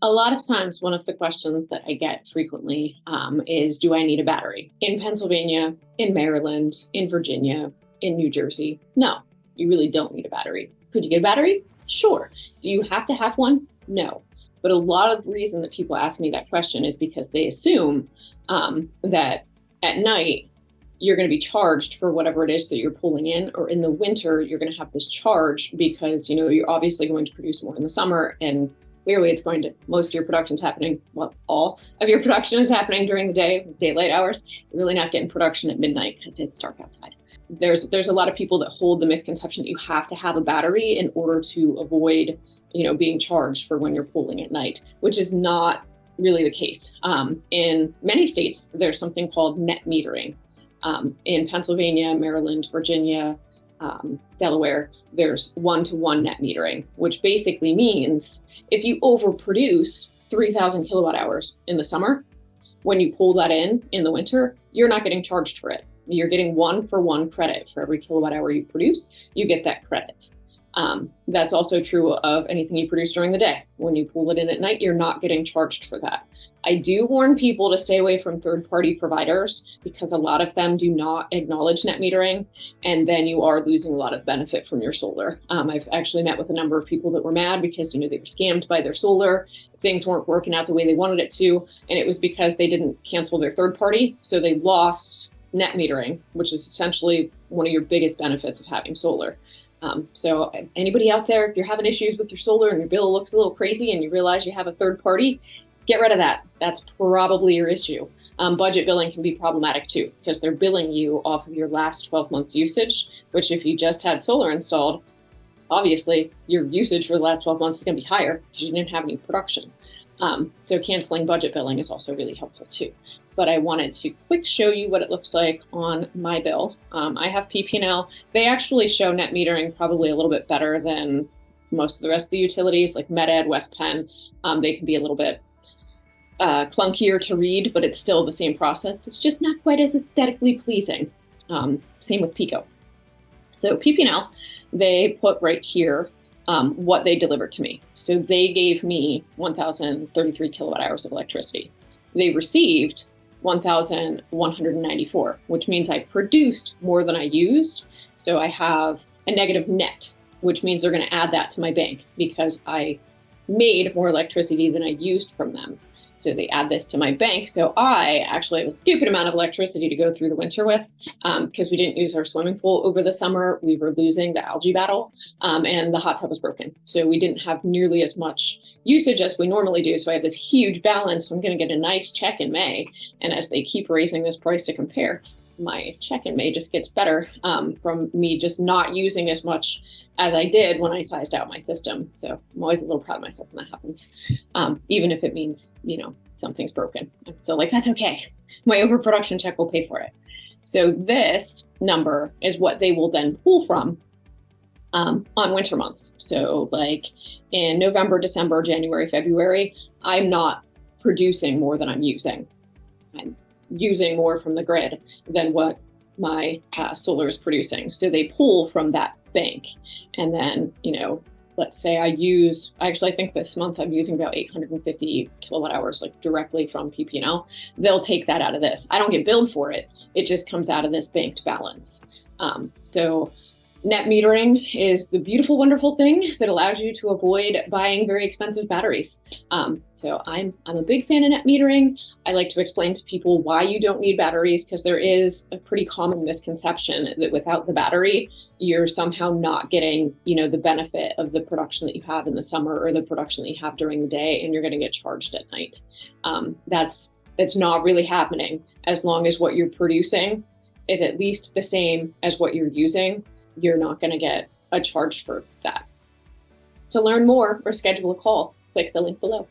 A lot of times, one of the questions that I get frequently is, do I need a battery? In Pennsylvania, in Maryland, in Virginia, in New Jersey, no, you really don't need a battery. Could you get a battery? Sure. Do you have to have one? No. But a lot of the reason that people ask me that question is because they assume that at night you're going to be charged for whatever it is that you're pulling in, or in the winter you're going to have this charge because you're obviously going to produce more in the summer, and clearly it's going to, most of your production's happening, well, all of your production is happening during the day, daylight hours. You're really not getting production at midnight because it's dark outside. There's a lot of people that hold the misconception that you have to have a battery in order to avoid being charged for when you're pulling at night, which is not really the case. In many states, there's something called net metering. In Pennsylvania, Maryland, Virginia, Delaware, there's one-to-one net metering, which basically means if you overproduce 3,000 kilowatt hours in the summer, when you pull that in the winter, you're not getting charged for it. You're getting 1-for-1 credit for every kilowatt hour you produce. You get that credit. That's also true of anything you produce during the day. When you pull it in at night, you're not getting charged for that. I do warn people to stay away from third-party providers because a lot of them do not acknowledge net metering, and then you are losing a lot of benefit from your solar. I've actually met with a number of people that were mad because they were scammed by their solar. Things weren't working out the way they wanted it to, and it was because they didn't cancel their third party, so they lost net metering, which is essentially one of your biggest benefits of having solar. So anybody out there, if you're having issues with your solar and your bill looks a little crazy and you realize you have a third party, get rid of that. That's probably your issue. Budget billing can be problematic too, because they're billing you off of your last 12 months usage, which if you just had solar installed, obviously your usage for the last 12 months is going to be higher because you didn't have any production. So canceling budget billing is also really helpful too. But I wanted to quick show you what it looks like on my bill. I have PP&L. They actually show net metering probably a little bit better than most of the rest of the utilities, like MedEd, West Penn. They can be a little bit clunkier to read, but it's still the same process. It's just not quite as aesthetically pleasing. Same with Pico. So PP&L, they put right here what they delivered to me. So they gave me 1,033 kilowatt hours of electricity. They received 1,194, which means I produced more than I used. So I have a negative net, which means they're going to add that to my bank because I made more electricity than I used from them. So they add this to my bank. So I actually have a stupid amount of electricity to go through the winter with because we didn't use our swimming pool over the summer. We were losing the algae battle and the hot tub was broken. So we didn't have nearly as much usage as we normally do. So I have this huge balance. I'm going to get a nice check in May. And as they keep raising this price to compare, my check in May just gets better from me just not using as much as I did when I sized out my system. So I'm always a little proud of myself when that happens, even if it means, something's broken. So that's okay. My overproduction check will pay for it. So this number is what they will then pull from on winter months. So like in November, December, January, February, I'm not producing more than I'm using. I'm using more from the grid than what my solar is producing. So they pull from that bank. And then, let's say I think this month I'm using about 850 kilowatt hours directly from PP&L. They'll take that out of this. I don't get billed for it. It just comes out of this banked balance. So net metering is the beautiful, wonderful thing that allows you to avoid buying very expensive batteries. So I'm a big fan of net metering. I like to explain to people why you don't need batteries, because there is a pretty common misconception that without the battery, you're somehow not getting, the benefit of the production that you have in the summer or the production that you have during the day, and you're going to get charged at night. That's not really happening. As long as what you're producing is at least the same as what you're using, you're not going to get a charge for that. To learn more or schedule a call, click the link below.